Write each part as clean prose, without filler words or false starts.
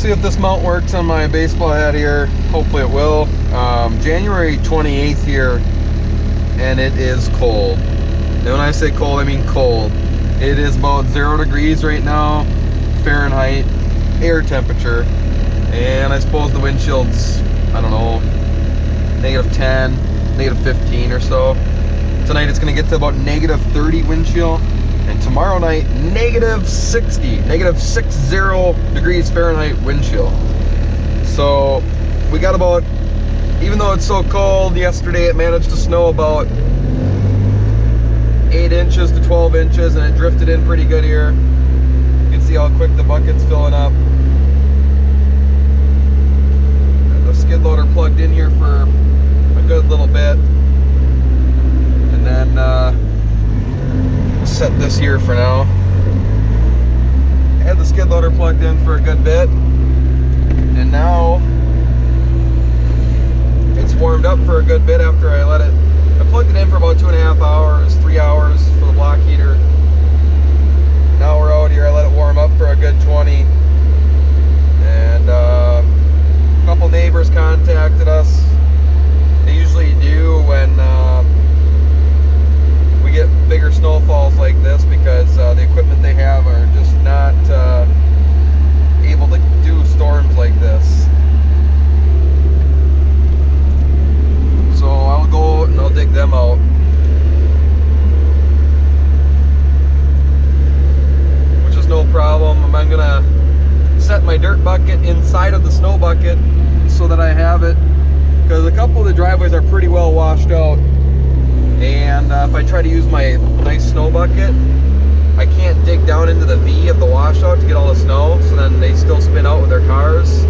see if this mount works on my baseball hat here. Hopefully it will. January 28th here, and it is cold. And when I say cold, I mean cold. It is about 0 degrees right now, Fahrenheit, air temperature. And I suppose the windshield's, I don't know, -10, -15 or so. Tonight it's going to get to about -30 wind chill. And tomorrow night, -60 degrees Fahrenheit wind chill. So we got about, even though it's so cold, yesterday it managed to snow about 8 inches to 12 inches, and it drifted in pretty good here. You can see how quick the bucket's filling up. Got the skid loader plugged in here for a good little bit. And then we'll set this here for now. Had the skid loader plugged in for a good bit. And now it's warmed up for a good bit after I let it. I plugged it in for about 2.5 hours, 3 hours for the block heater. Now we're out here. I let it warm up for a good 20. And a couple neighbors contacted us. They usually do when we get bigger snowfalls like this, because the equipment they have are just not able to do storms like this. So I'll go and I'll dig them out. Which is no problem. I'm gonna set my dirt bucket inside of the snow bucket so that I have it, because a couple of the driveways are pretty well washed out. And if I try to use my nice snow bucket, I can't dig down into the V of the washout to get all the snow, so then they still spin out with their cars.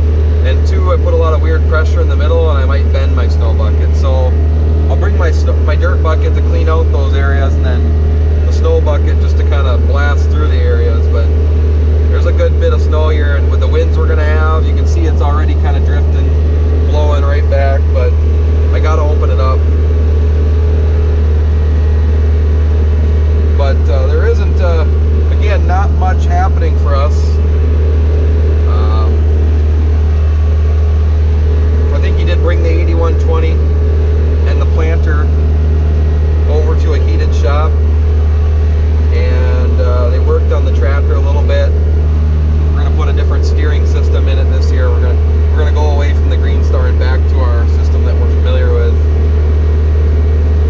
And two, I put a lot of weird pressure in the middle and I might bend my snow bucket. So I'll bring my dirt bucket to clean out those areas, and then the snow bucket just to kind of blast through the areas. But there's a good bit of snow here, and with the winds we're gonna have, you can see it's already kind of drifting, blowing right back, but I gotta open it up. But there isn't, again, not much happening for us. I think he did bring the 8120 and the planter over to a heated shop, and they worked on the tractor a little bit. We're gonna put a different steering system in it this year. We're gonna go away from the Greenstar and back to our system that we're familiar with.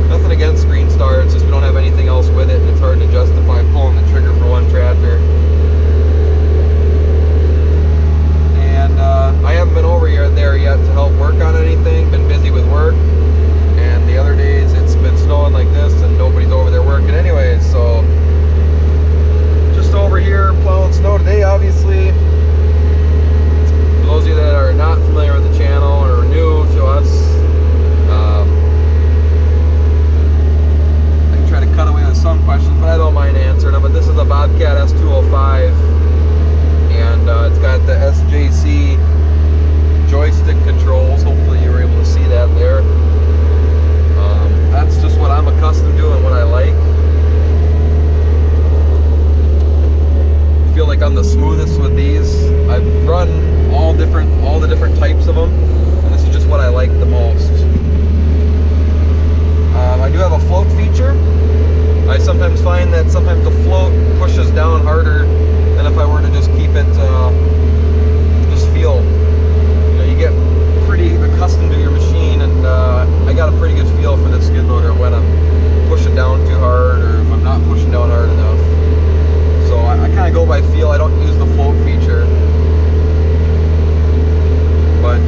Nothing against Greenstar, it's just we don't have anything else with it, and it's hard to justify pulling the trigger for one tractor. And I haven't been over there yet to help work on anything, been busy with work, and the other days it's been snowing like this and nobody's over there working anyways, so just over here plowing snow today, obviously. For those of you that are not familiar with the channel or new to us, I can try to cut away with some questions, but I don't mind answering them. But this is a Bobcat S205, and it's got the SJC joystick controls. Hopefully you were able to see that there. That's just what I'm accustomed to and what I like. I feel like I'm the smoothest with these. I've run all the different types of them, and this is just what I like the most. I do have a float feature. I sometimes find that sometimes the float pushes down harder than if I were to just keep it, just feel. You know, you get pretty accustomed to your machine, and I got a pretty good feel for this skid loader when I'm pushing down too hard or if I'm not pushing down hard enough. So I kind of go by feel. I don't use the float feature. But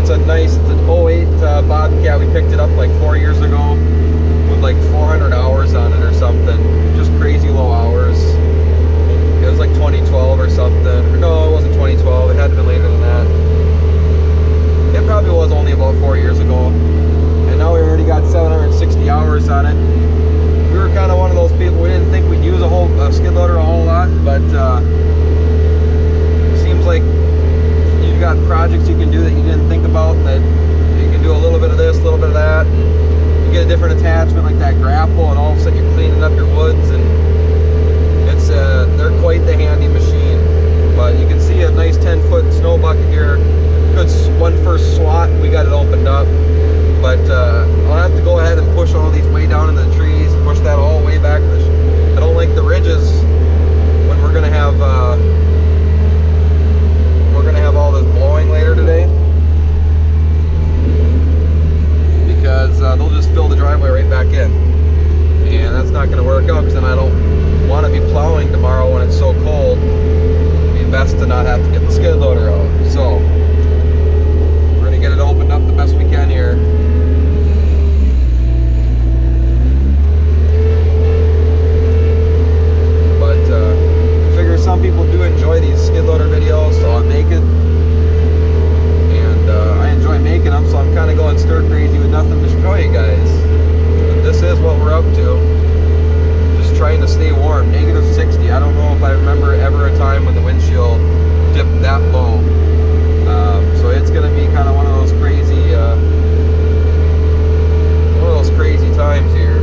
it's an 08 Bobcat. We picked it up like 4 years ago with like 400 hours on it or something. Just crazy low hours. It was like 2012 or something. Or no, it wasn't 2012. It had to be later than that. It probably was only about 4 years ago. And now we already got 760 hours on it. We were kind of one of those people, we didn't think we'd use a whole skid loader a whole lot, but it seems like you've got projects you can do that you didn't think about, that you can do a little bit of this, a little bit of that. You get a different attachment like that grapple, and all of a sudden you're cleaning up your woods, and it's they're quite the handy machine. But you can see a nice work out, because then I don't want to be plowing tomorrow when it's so cold. It'd be best to not have to get the skid loader out. So we're gonna get it opened up the best we can here. But I figure some people do enjoy these skid loader videos, so I make it. And I enjoy making them, so I'm kind of going stir crazy with nothing to show you guys. But this is what we're up to. Just trying to stay warm. Negative 60. I don't know if I remember ever a time when the windshield dipped that low. So it's going to be kind of one of those crazy times here.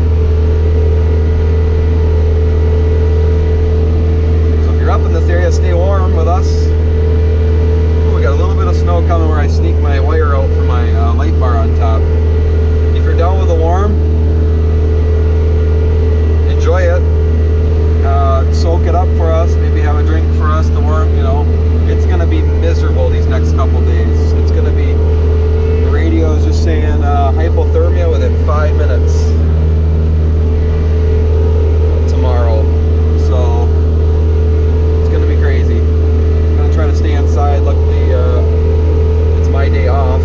So if you're up in this area, stay warm with us. Ooh, we got a little bit of snow coming where I sneak my wire out for my light bar on top. If you're down with the warm, enjoy it. Soak it up for us. Maybe have a drink for us to warm. You know, it's gonna be miserable these next couple days. It's gonna be. The radio is just saying hypothermia within 5 minutes tomorrow. So it's gonna be crazy. I'm gonna try to stay inside. Luckily, it's my day off.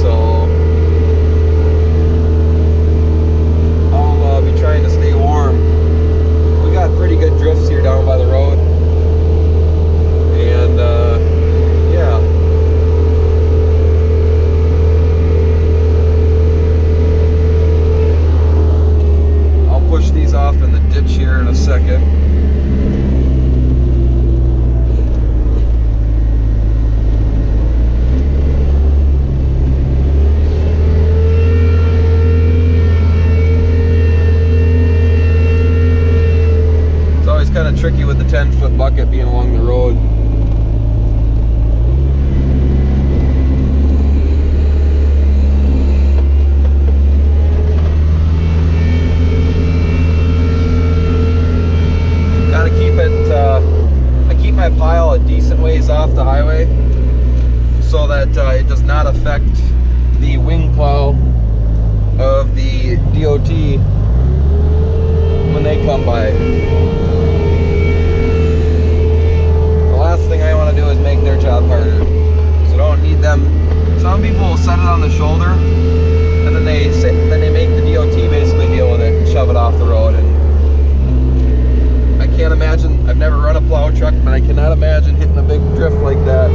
So I'll be trying to stay warm. We got pretty good drifts here down by the road, and yeah. I'll push these off in the ditch here in a second. Kind of tricky with the 10-foot bucket being along the road. Gotta keep it, I keep my pile a decent ways off the highway so that it does not affect the wing plow of the DOT when they come by. Last thing I want to do is make their job harder. So don't need them. Some people will set it on the shoulder, and then they make the DOT basically deal with it and shove it off the road. And I can't imagine. I've never run a plow truck, but I cannot imagine hitting a big drift like that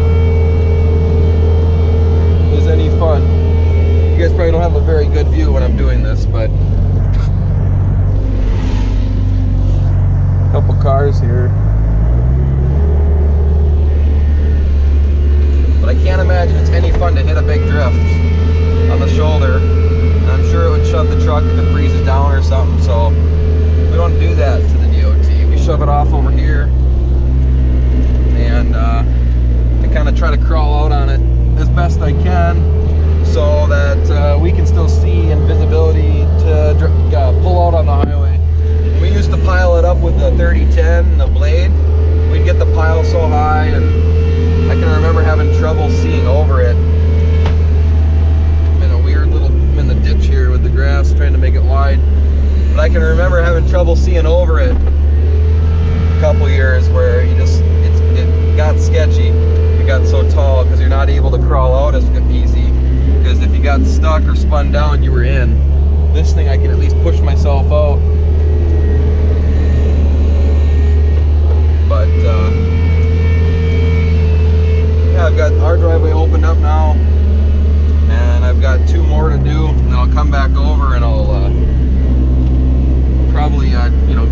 is any fun. You guys probably don't have a very good view when I'm doing this, but a couple cars here. But I can't imagine it's any fun to hit a big drift on the shoulder. And I'm sure it would shove the truck if it freezes down or something. So we don't do that to the DOT. We shove it off over here, and I kind of try to crawl out on it as best I can so that we can still see and visibility to pull out on the highway. We used to pile it up with the 3010 and the blade. We'd get the pile so high, and I can remember having trouble seeing over it. I'm in a weird little, I'm in the ditch here with the grass trying to make it wide. But I can remember having trouble seeing over it a couple years where it got sketchy. It got so tall because you're not able to crawl out as easy. Because if you got stuck or spun down, you were in. This thing I can at least push myself out. But yeah, I've got our driveway opened up now, and I've got 2 more to do, and then I'll come back over and I'll probably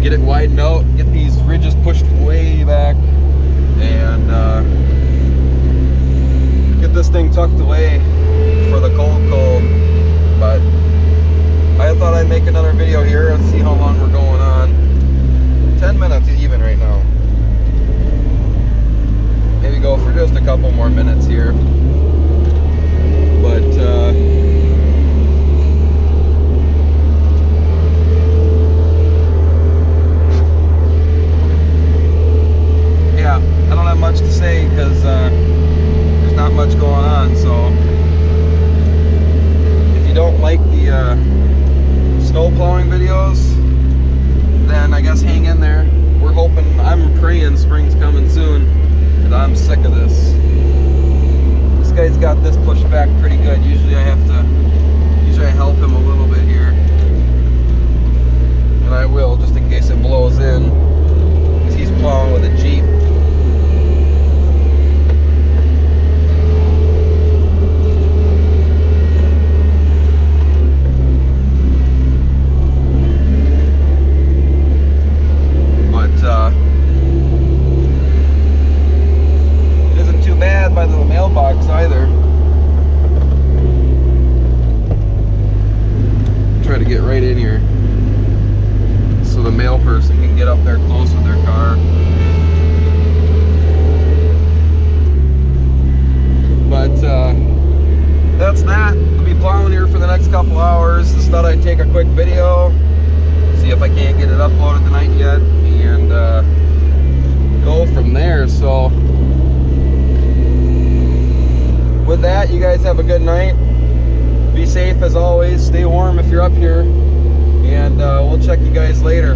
get it widened out, get these ridges pushed way back, and get this thing tucked away for the cold. But I thought I'd make another video here and see how long we're going on. 10 minutes even right now. Maybe go for just a couple more minutes here. But yeah, I don't have much to say because there's not much going on. So if you don't like the snow plowing videos, get right in here so the mail person can get up there close with their car. But that's that. I'll be plowing here for the next couple hours. Just thought I'd take a quick video, see if I can't get it uploaded tonight yet, and go from there. So with that, you guys have a good night. Be safe as always. Stay warm if you're up here, and we'll check you guys later.